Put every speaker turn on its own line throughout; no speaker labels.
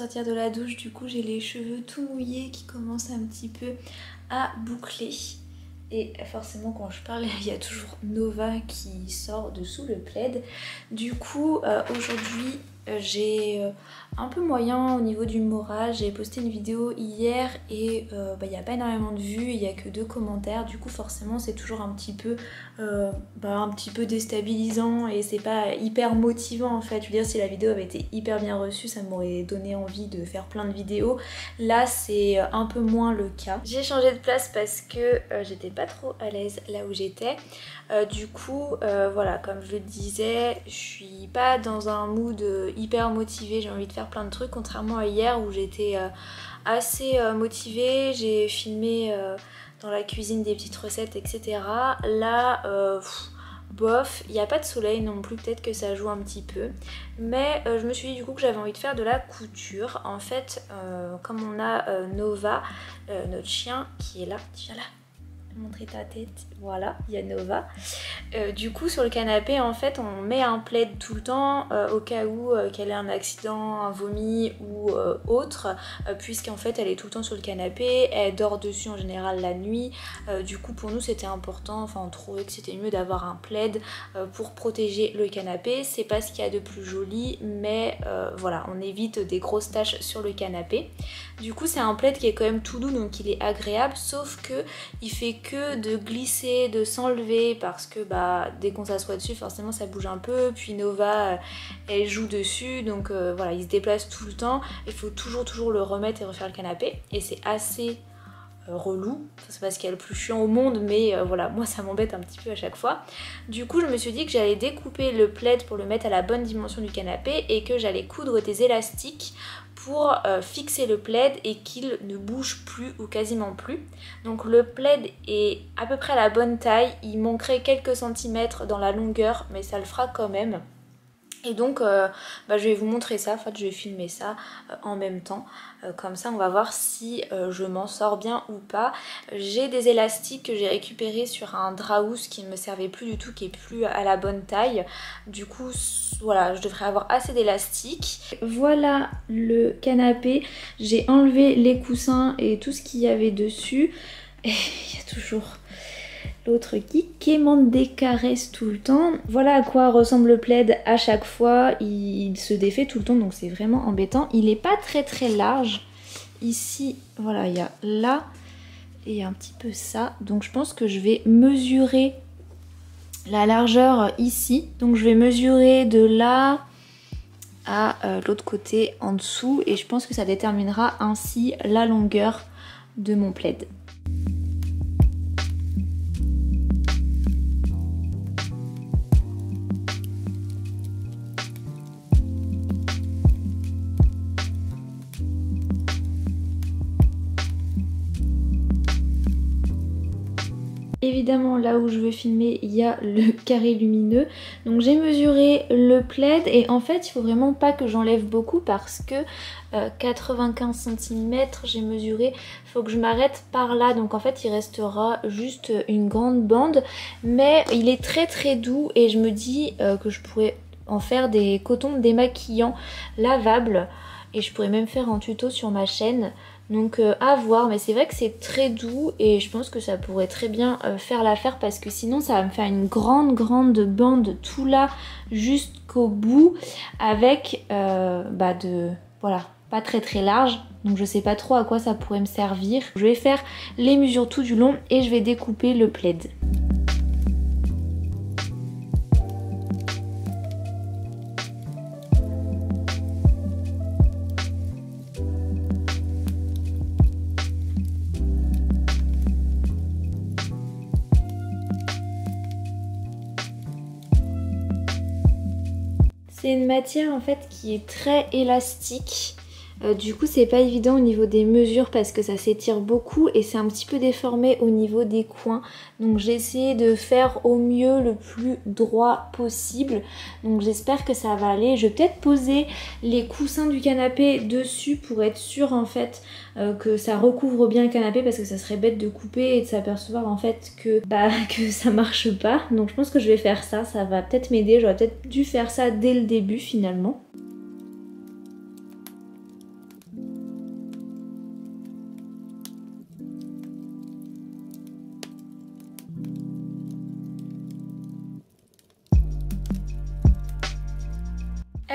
sortir de la douche, du coup j'ai les cheveux tout mouillés qui commencent un petit peu à boucler. Et forcément quand je parle, il y a toujours Nova qui sort dessous le plaid. Du coup aujourd'hui j'ai un peu moyen au niveau du moral. J'ai posté une vidéo hier et il n'y a pas énormément de vues, il n'y a que 2 commentaires. Du coup forcément c'est toujours un petit peu déstabilisant et c'est pas hyper motivant en fait. Je veux dire, si la vidéo avait été hyper bien reçue, ça m'aurait donné envie de faire plein de vidéos. Là c'est un peu moins le cas. J'ai changé de place parce que j'étais pas trop à l'aise là où j'étais. Du coup voilà, comme je le disais, je suis pas dans un mood hyper motivé, j'ai envie de faire plein de trucs, contrairement à hier où j'étais assez motivée. J'ai filmé dans la cuisine des petites recettes, etc. Là bof, il n'y a pas de soleil non plus, peut-être que ça joue un petit peu, mais je me suis dit du coup que j'avais envie de faire de la couture. En fait comme on a Nova, notre chien qui est là, tiens là, montrer ta tête, voilà, il y a Nova. Du coup sur le canapé en fait on met un plaid tout le temps au cas où qu'elle ait un accident, un vomi ou autre, puisqu'en fait elle est tout le temps sur le canapé, elle dort dessus en général la nuit. Du coup pour nous c'était important, enfin on trouvait que c'était mieux d'avoir un plaid pour protéger le canapé. C'est pas ce qu'il y a de plus joli, mais voilà, on évite des grosses taches sur le canapé. Du coup c'est un plaid qui est quand même tout doux, donc il est agréable, sauf que il fait que de glisser, de s'enlever, parce que dès qu'on s'assoit dessus forcément ça bouge un peu, puis Nova elle joue dessus, donc voilà, il se déplace tout le temps, il faut toujours le remettre et refaire le canapé, et c'est assez relou, c'est pas ce qu'il y a le plus chiant au monde, mais voilà, moi ça m'embête un petit peu à chaque fois. Du coup je me suis dit que j'allais découper le plaid pour le mettre à la bonne dimension du canapé et que j'allais coudre des élastiques pour fixer le plaid et qu'il ne bouge plus ou quasiment plus. Donc le plaid est à peu près à la bonne taille, il manquerait quelques centimètres dans la longueur, mais ça le fera quand même. Et donc je vais vous montrer ça, en fait je vais filmer ça en même temps, comme ça on va voir si je m'en sors bien ou pas. J'ai des élastiques que j'ai récupérés sur un draous qui ne me servait plus du tout, qui est plus à la bonne taille. Du coup voilà, je devrais avoir assez d'élastiques. Voilà le canapé, j'ai enlevé les coussins et tout ce qu'il y avait dessus. Et il y a toujours l'autre qui m'en décaresse tout le temps. Voilà à quoi ressemble le plaid à chaque fois. Il se défait tout le temps, donc c'est vraiment embêtant. Il n'est pas très large. Ici, voilà, il y a là et un petit peu ça. Donc je pense que je vais mesurer la largeur ici. Donc je vais mesurer de là à l'autre côté en dessous. Et je pense que ça déterminera ainsi la longueur de mon plaid. Évidemment là où je veux filmer il y a le carré lumineux, donc j'ai mesuré le plaid et en fait il faut vraiment pas que j'enlève beaucoup parce que 95 cm j'ai mesuré, il faut que je m'arrête par là, donc en fait il restera juste une grande bande, mais il est très doux et je me dis que je pourrais en faire des cotons démaquillants lavables et je pourrais même faire un tuto sur ma chaîne. Donc à voir, mais c'est vrai que c'est très doux et je pense que ça pourrait très bien faire l'affaire parce que sinon ça va me faire une grande bande tout là jusqu'au bout avec voilà, pas très large, donc je sais pas trop à quoi ça pourrait me servir. Je vais faire les mesures tout du long et je vais découper le plaid. C'est une matière en fait qui est très élastique. Du coup c'est pas évident au niveau des mesures parce que ça s'étire beaucoup et c'est un petit peu déformé au niveau des coins. Donc j'ai essayé de faire au mieux le plus droit possible. Donc j'espère que ça va aller. Je vais peut-être poser les coussins du canapé dessus pour être sûre en fait que ça recouvre bien le canapé, parce que ça serait bête de couper et de s'apercevoir en fait que ça marche pas. Donc je pense que je vais faire ça, ça va peut-être m'aider. J'aurais peut-être dû faire ça dès le début finalement.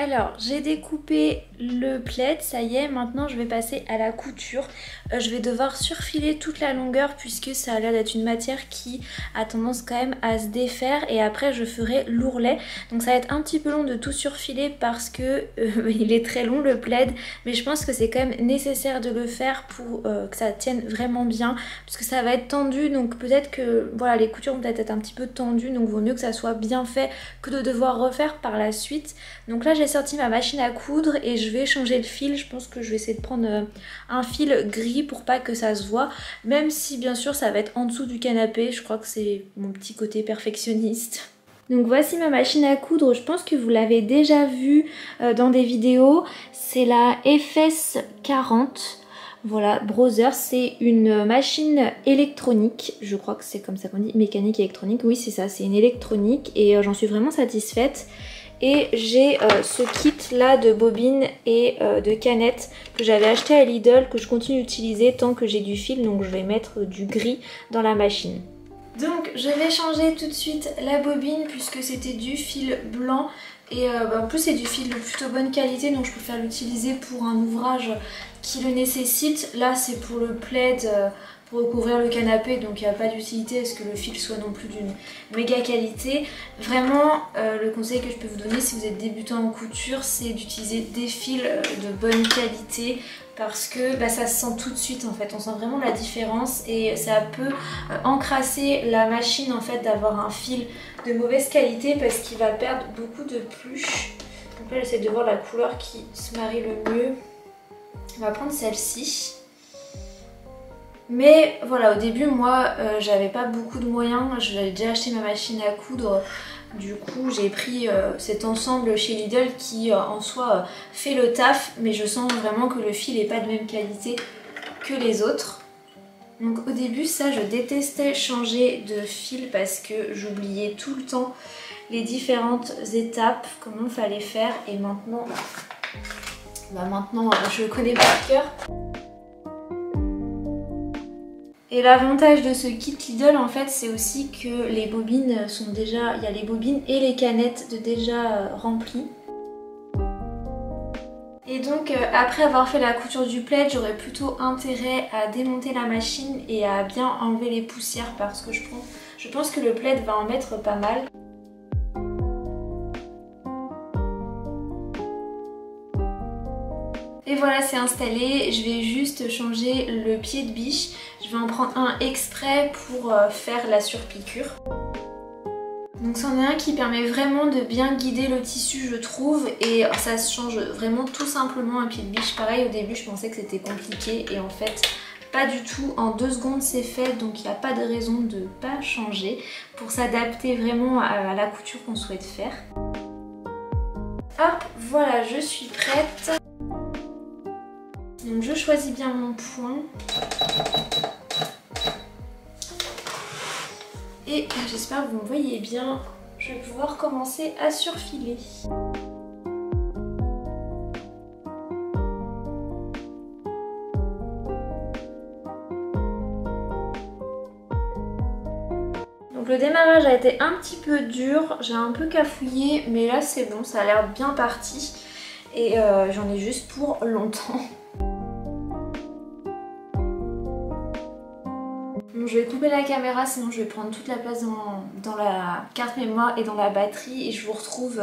Alors, j'ai découpé le plaid, ça y est, maintenant je vais passer à la couture. Je vais devoir surfiler toute la longueur puisque ça a l'air d'être une matière qui a tendance quand même à se défaire et après je ferai l'ourlet. Donc ça va être un petit peu long de tout surfiler parce que il est très long le plaid, mais je pense que c'est quand même nécessaire de le faire pour que ça tienne vraiment bien parce que ça va être tendu, donc peut-être que voilà, les coutures vont peut-être être un petit peu tendues, donc vaut mieux que ça soit bien fait que de devoir refaire par la suite. Donc là j'ai sorti ma machine à coudre et je vais changer le fil. Je pense que je vais essayer de prendre un fil gris pour pas que ça se voit, même si bien sûr ça va être en dessous du canapé. Je crois que c'est mon petit côté perfectionniste. Donc voici ma machine à coudre, je pense que vous l'avez déjà vue dans des vidéos. C'est la FS 40. Voilà, Brother, c'est une machine électronique, je crois que c'est comme ça qu'on dit, mécanique électronique, oui c'est ça, c'est une électronique et j'en suis vraiment satisfaite. Et j'ai ce kit là de bobines et de canettes que j'avais acheté à Lidl, que je continue d'utiliser tant que j'ai du fil, donc je vais mettre du gris dans la machine. Donc je vais changer tout de suite la bobine puisque c'était du fil blanc et en plus c'est du fil de plutôt bonne qualité, donc je préfère l'utiliser pour un ouvrage qui le nécessite. Là c'est pour le plaid, pour recouvrir le canapé, donc il n'y a pas d'utilité à ce que le fil soit non plus d'une méga qualité. Vraiment le conseil que je peux vous donner si vous êtes débutant en couture, c'est d'utiliser des fils de bonne qualité parce que ça se sent tout de suite en fait, on sent vraiment la différence et ça peut encrasser la machine en fait d'avoir un fil de mauvaise qualité parce qu'il va perdre beaucoup de pluche. Donc là j'essaie de voir la couleur qui se marie le mieux. On va prendre celle-ci. Mais voilà, au début moi j'avais pas beaucoup de moyens, j'avais déjà acheté ma machine à coudre. Du coup j'ai pris cet ensemble chez Lidl qui en soi fait le taf, mais je sens vraiment que le fil n'est pas de même qualité que les autres. Donc au début ça je détestais changer de fil parce que j'oubliais tout le temps les différentes étapes, comment il fallait faire, et maintenant, je le connais par cœur. Et l'avantage de ce kit Lidl en fait c'est aussi que les bobines sont déjà, il y a les bobines et les canettes de déjà remplies. Et donc après avoir fait la couture du plaid, j'aurais plutôt intérêt à démonter la machine et à bien enlever les poussières parce que je pense que le plaid va en mettre pas mal. Et voilà, c'est installé, je vais juste changer le pied de biche. Je vais en prendre un exprès pour faire la surpiqûre. Donc c'en est un qui permet vraiment de bien guider le tissu je trouve, et ça se change vraiment tout simplement un pied de biche. Pareil, au début je pensais que c'était compliqué et en fait pas du tout, en 2 secondes c'est fait, donc il n'y a pas de raison de ne pas changer pour s'adapter vraiment à la couture qu'on souhaite faire. Hop, voilà, je suis prête. Donc je choisis bien mon point. Et j'espère que vous me voyez bien. Je vais pouvoir commencer à surfiler. Donc le démarrage a été un petit peu dur, j'ai un peu cafouillé, mais là c'est bon, ça a l'air bien parti. Et j'en ai juste pour longtemps. Bon, je vais couper la caméra, sinon je vais prendre toute la place dans la carte mémoire et dans la batterie. Et je vous retrouve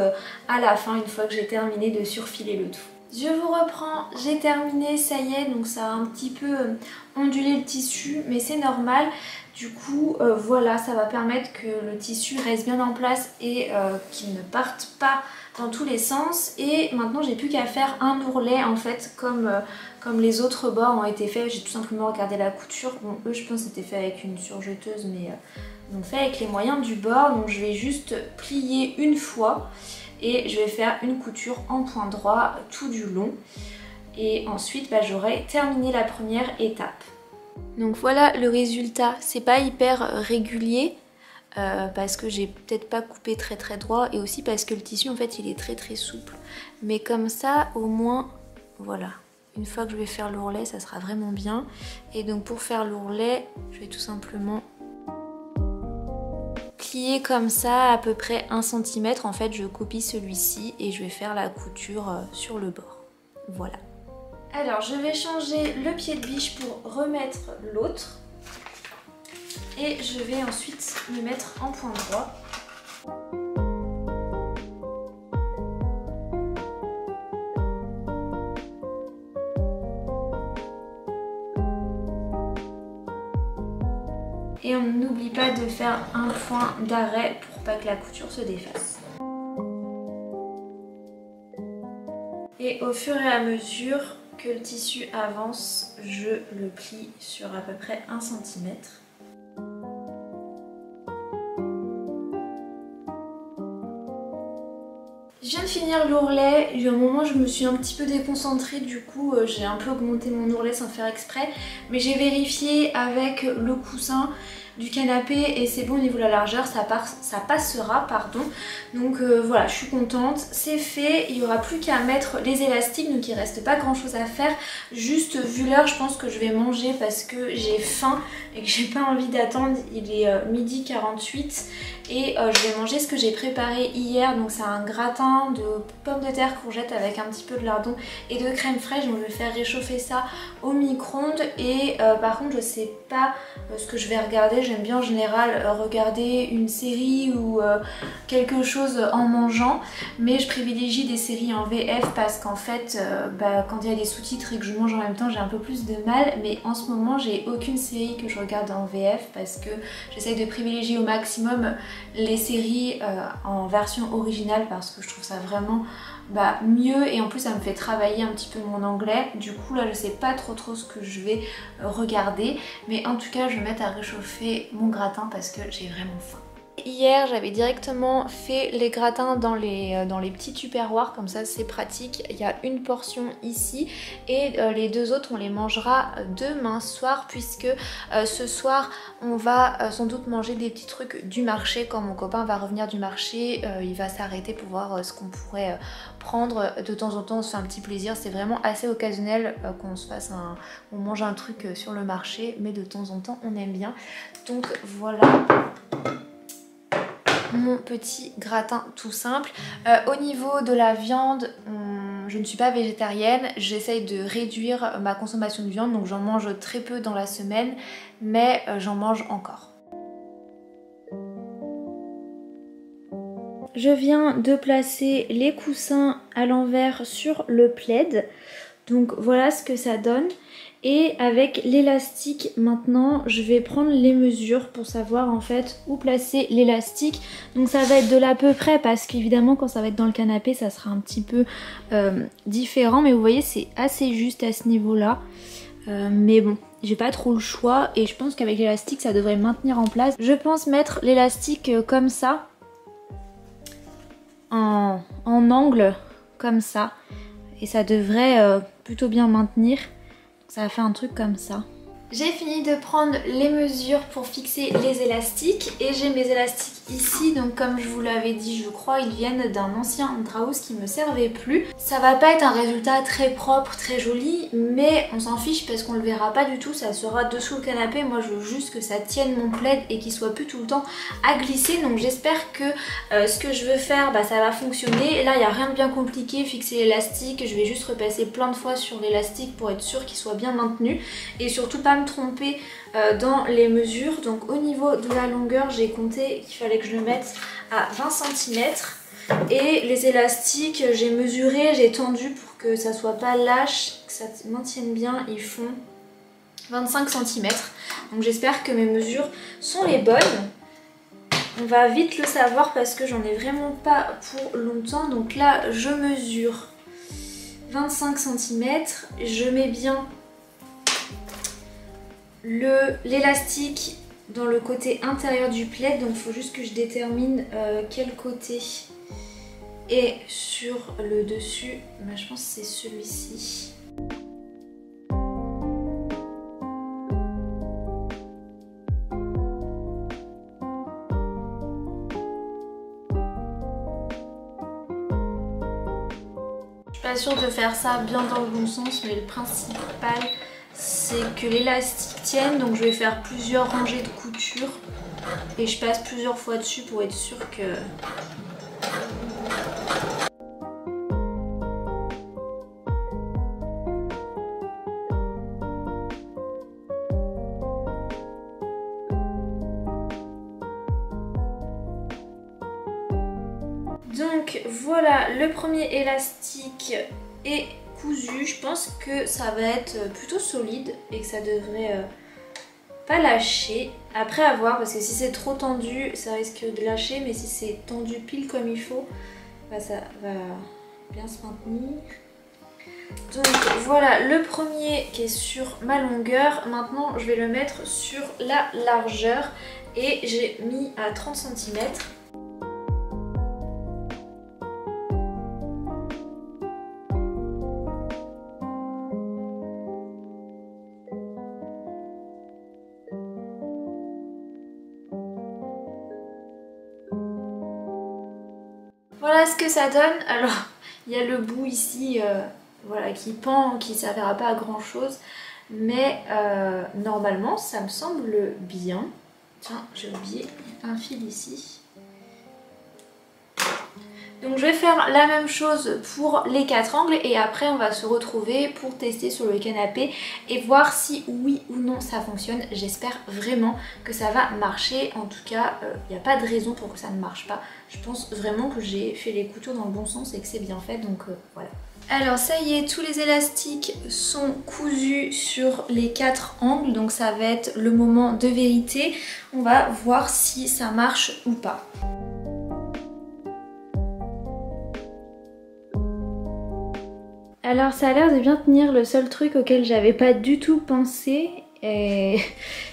à la fin, une fois que j'ai terminé de surfiler le tout. Je vous reprends, j'ai terminé, ça y est, donc ça a un petit peu ondulé le tissu, mais c'est normal. Du coup, voilà, ça va permettre que le tissu reste bien en place et qu'il ne parte pas dans tous les sens. Et maintenant, j'ai plus qu'à faire un ourlet en fait, comme les autres bords ont été faits. J'ai tout simplement regardé la couture. Bon, eux, je pense que c'était fait avec une surjeteuse, mais donc fait avec les moyens du bord. Donc je vais juste plier une fois. Et je vais faire une couture en point droit tout du long. Et ensuite, j'aurai terminé la première étape. Donc voilà le résultat. C'est pas hyper régulier parce que j'ai peut-être pas coupé très droit et aussi parce que le tissu en fait il est très souple. Mais comme ça, au moins, voilà. Une fois que je vais faire l'ourlet, ça sera vraiment bien. Et donc pour faire l'ourlet, je vais tout simplement plier comme ça à peu près 1 cm. En fait je copie celui-ci et je vais faire la couture sur le bord. Voilà. Alors je vais changer le pied de biche pour remettre l'autre. Et je vais ensuite me mettre en point droit. Et on n'oublie pas de faire un point d'arrêt pour pas que la couture se défasse. Et au fur et à mesure que le tissu avance, je le plie sur à peu près 1 cm. Je viens de finir l'ourlet, il y a un moment je me suis un petit peu déconcentrée, du coup j'ai un peu augmenté mon ourlet sans faire exprès, mais j'ai vérifié avec le coussin du canapé et c'est bon au niveau de la largeur, ça passera, pardon. Donc voilà, je suis contente, c'est fait, il n'y aura plus qu'à mettre les élastiques, donc il ne reste pas grand chose à faire. Juste vu l'heure, je pense que je vais manger parce que j'ai faim et que j'ai pas envie d'attendre, il est 12h48 et je vais manger ce que j'ai préparé hier, donc c'est un gratin de pommes de terre courgettes avec un petit peu de lardon et de crème fraîche, donc je vais faire réchauffer ça au micro-ondes et par contre je sais pas ce que je vais regarder. J'aime bien en général regarder une série ou quelque chose en mangeant, mais je privilégie des séries en VF parce qu'en fait quand il y a des sous-titres et que je mange en même temps j'ai un peu plus de mal, mais en ce moment j'ai aucune série que je regarde en VF parce que j'essaye de privilégier au maximum les séries en version originale parce que je trouve ça vraiment mieux et en plus ça me fait travailler un petit peu mon anglais. Du coup là je sais pas trop ce que je vais regarder, mais en tout cas je vais mettre à réchauffer mon gratin parce que j'ai vraiment faim. Hier j'avais directement fait les gratins dans les petits tupperwares, comme ça c'est pratique. Il y a une portion ici et les deux autres on les mangera demain soir puisque ce soir on va sans doute manger des petits trucs du marché. Quand mon copain va revenir du marché, il va s'arrêter pour voir ce qu'on pourrait prendre. De temps en temps on se fait un petit plaisir, c'est vraiment assez occasionnel qu'on se fasse on mange un truc sur le marché, mais de temps en temps on aime bien. Donc voilà mon petit gratin tout simple. Au niveau de la viande, je ne suis pas végétarienne, j'essaye de réduire ma consommation de viande, donc j'en mange très peu dans la semaine, mais j'en mange encore. Je viens de placer les coussins à l'envers sur le plaid, donc voilà ce que ça donne. Et avec l'élastique maintenant je vais prendre les mesures pour savoir en fait où placer l'élastique. Donc ça va être de l'à peu près parce qu'évidemment quand ça va être dans le canapé ça sera un petit peu différent. Mais vous voyez c'est assez juste à ce niveau là. Mais bon j'ai pas trop le choix et je pense qu'avec l'élastique ça devrait maintenir en place. Je pense mettre l'élastique comme ça en angle comme ça et ça devrait plutôt bien maintenir. Ça va faire un truc comme ça. J'ai fini de prendre les mesures pour fixer les élastiques et j'ai mes élastiques ici. Donc comme je vous l'avais dit, je crois ils viennent d'un ancien Draus qui me servait plus. Ça va pas être un résultat très propre, très joli, mais on s'en fiche parce qu'on le verra pas du tout. Ça sera dessous le canapé. Moi je veux juste que ça tienne mon plaid et qu'il soit plus tout le temps à glisser. Donc j'espère que ce que je veux faire ça va fonctionner. Là il n'y a rien de bien compliqué, fixer l'élastique. Je vais juste repasser plein de fois sur l'élastique pour être sûr qu'il soit bien maintenu et surtout pas me tromper dans les mesures. Donc au niveau de la longueur j'ai compté qu'il fallait que je le mette à 20 cm et les élastiques j'ai mesuré, j'ai tendu pour que ça soit pas lâche, que ça maintienne bien, ils font 25 cm. Donc j'espère que mes mesures sont les bonnes. On va vite le savoir parce que j'en ai vraiment pas pour longtemps. Donc là je mesure 25 cm, je mets bien l'élastique dans le côté intérieur du plaid, donc il faut juste que je détermine quel côté est sur le dessus. Je pense que c'est celui-ci. Je suis pas sûre de faire ça bien dans le bon sens, mais le principal c'est que l'élastique tienne, donc je vais faire plusieurs rangées de couture et je passe plusieurs fois dessus pour être sûre que... Donc voilà, le premier élastique est cousu. Je pense que ça va être plutôt solide et que ça devrait pas lâcher. Après à voir, parce que si c'est trop tendu ça risque de lâcher, mais si c'est tendu pile comme il faut, bah ça va bien se maintenir. Donc voilà le premier qui est sur ma longueur. Maintenant je vais le mettre sur la largeur et j'ai mis à 30 cm. Voilà ce que ça donne. Alors il y a le bout ici voilà, qui pend, qui ne servira pas à grand chose, mais normalement ça me semble bien. Tiens, j'ai oublié un fil ici. Donc je vais faire la même chose pour les 4 angles et après on va se retrouver pour tester sur le canapé et voir si oui ou non ça fonctionne. J'espère vraiment que ça va marcher. En tout cas, il n'y a pas de raison pour que ça ne marche pas. Je pense vraiment que j'ai fait les coutures dans le bon sens et que c'est bien fait, donc voilà. Alors ça y est, tous les élastiques sont cousus sur les 4 angles, donc ça va être le moment de vérité. On va voir si ça marche ou pas. Alors ça a l'air de bien tenir. Le seul truc auquel j'avais pas du tout pensé,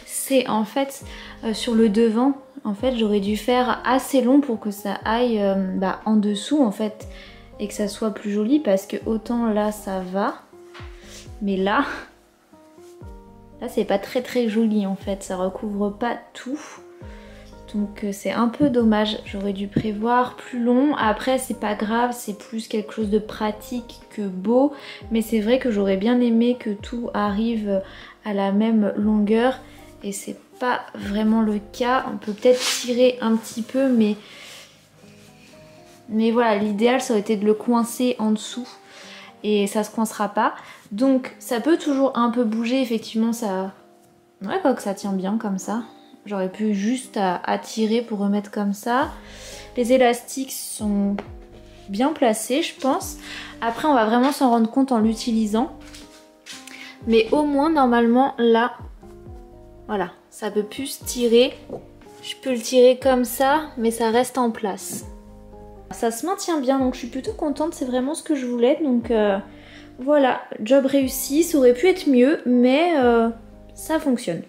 c'est en fait sur le devant. En fait j'aurais dû faire assez long pour que ça aille en dessous en fait et que ça soit plus joli, parce que autant là ça va, mais là c'est pas très joli en fait, ça recouvre pas tout. Donc c'est un peu dommage, j'aurais dû prévoir plus long. Après c'est pas grave, c'est plus quelque chose de pratique que beau. Mais c'est vrai que j'aurais bien aimé que tout arrive à la même longueur. Et c'est pas vraiment le cas. On peut peut-être tirer un petit peu, mais voilà, l'idéal ça aurait été de le coincer en dessous. Et ça se coincera pas. Donc ça peut toujours un peu bouger, effectivement ça... Ouais, quoi que ça tient bien comme ça. J'aurais pu juste à tirer pour remettre comme ça. Les élastiques sont bien placés, je pense. Après, on va vraiment s'en rendre compte en l'utilisant. Mais au moins, normalement, là, voilà, ça peut plus tirer. Je peux le tirer comme ça, mais ça reste en place. Ça se maintient bien, donc je suis plutôt contente. C'est vraiment ce que je voulais. Donc voilà, job réussi. Ça aurait pu être mieux, mais ça fonctionne.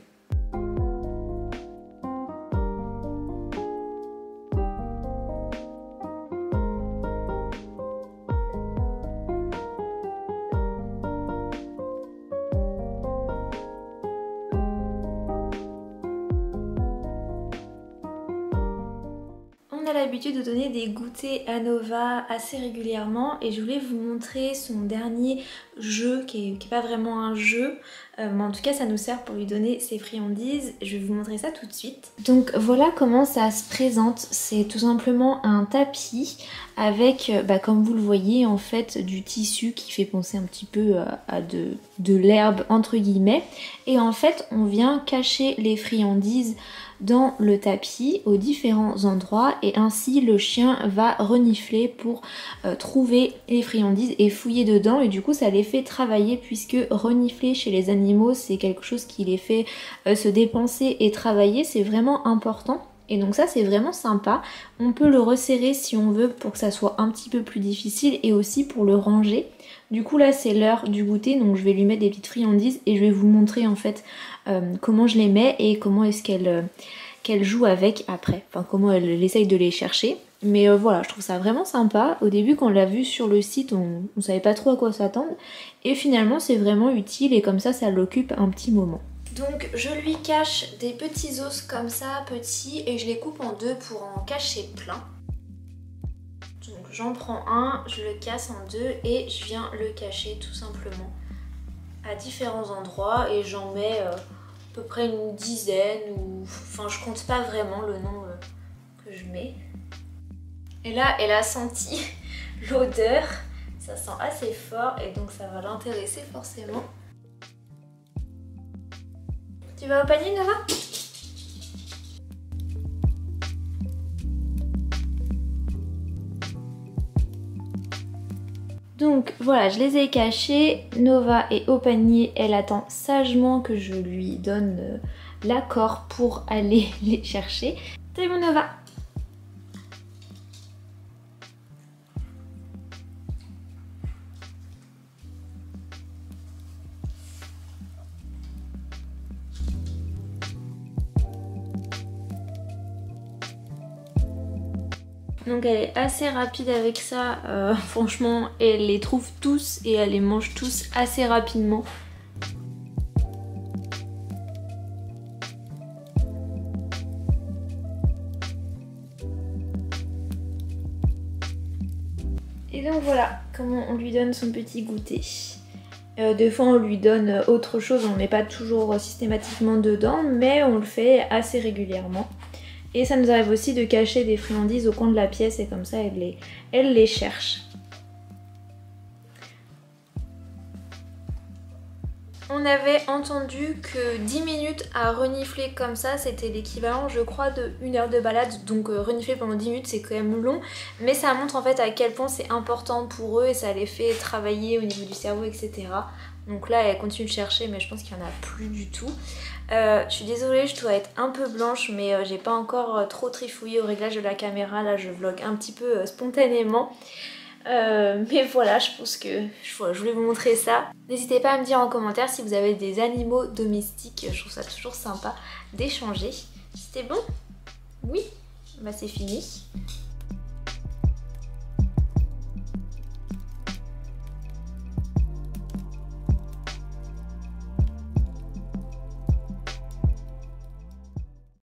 On a l'habitude de donner des goûters à Nova assez régulièrement et je voulais vous montrer son dernier jeu qui est pas vraiment un jeu, mais en tout cas ça nous sert pour lui donner ses friandises. Je vais vous montrer ça tout de suite. Donc voilà comment ça se présente. C'est tout simplement un tapis avec, comme vous le voyez, en fait du tissu qui fait penser un petit peu à de l'herbe entre guillemets, et en fait on vient cacher les friandises dans le tapis aux différents endroits et ainsi le chien va renifler pour trouver les friandises et fouiller dedans, et du coup ça les fait travailler, puisque renifler chez les animaux c'est quelque chose qui les fait se dépenser et travailler, c'est vraiment important. Et donc ça c'est vraiment sympa. On peut le resserrer si on veut pour que ça soit un petit peu plus difficile, et aussi pour le ranger. Du coup là c'est l'heure du goûter, donc je vais lui mettre des petites friandises et je vais vous montrer en fait comment je les mets et comment est-ce qu'elle joue avec après. Enfin comment elle essaye de les chercher. Mais voilà, je trouve ça vraiment sympa. Au début quand on l'a vu sur le site, on savait pas trop à quoi s'attendre. Et finalement c'est vraiment utile et comme ça l'occupe un petit moment. Donc je lui cache des petits os comme ça, petits, et je les coupe en deux pour en cacher plein. Donc j'en prends un, je le casse en deux et je viens le cacher tout simplement à différents endroits et j'en mets à peu près une dizaine ou... Enfin je compte pas vraiment le nombre que je mets. Et là elle a senti l'odeur, ça sent assez fort et donc ça va l'intéresser forcément. Tu vas au panier Nova ? Donc voilà, je les ai cachés. Nova est au panier, elle attend sagement que je lui donne l'accord pour aller les chercher. C'est bon Nova. Donc elle est assez rapide avec ça, franchement elle les trouve tous et elle les mange tous assez rapidement. Et donc voilà comment on lui donne son petit goûter. Des fois on lui donne autre chose, on ne met pas toujours systématiquement dedans, mais on le fait assez régulièrement. Et ça nous arrive aussi de cacher des friandises au coin de la pièce et comme ça elle les cherche. On avait entendu que 10 minutes à renifler comme ça, c'était l'équivalent je crois de 1 heure de balade. Donc renifler pendant 10 minutes c'est quand même long. Mais ça montre en fait à quel point c'est important pour eux et ça les fait travailler au niveau du cerveau, etc. Donc là elle continue de chercher mais je pense qu'il n'y en a plus du tout. Je suis désolée, je dois être un peu blanche mais j'ai pas encore trop trifouillé au réglage de la caméra. Là je vlog un petit peu spontanément. Mais voilà, je pense que je voulais vous montrer ça. N'hésitez pas à me dire en commentaire si vous avez des animaux domestiques, je trouve ça toujours sympa d'échanger. C'était bon? Oui? Bah c'est fini.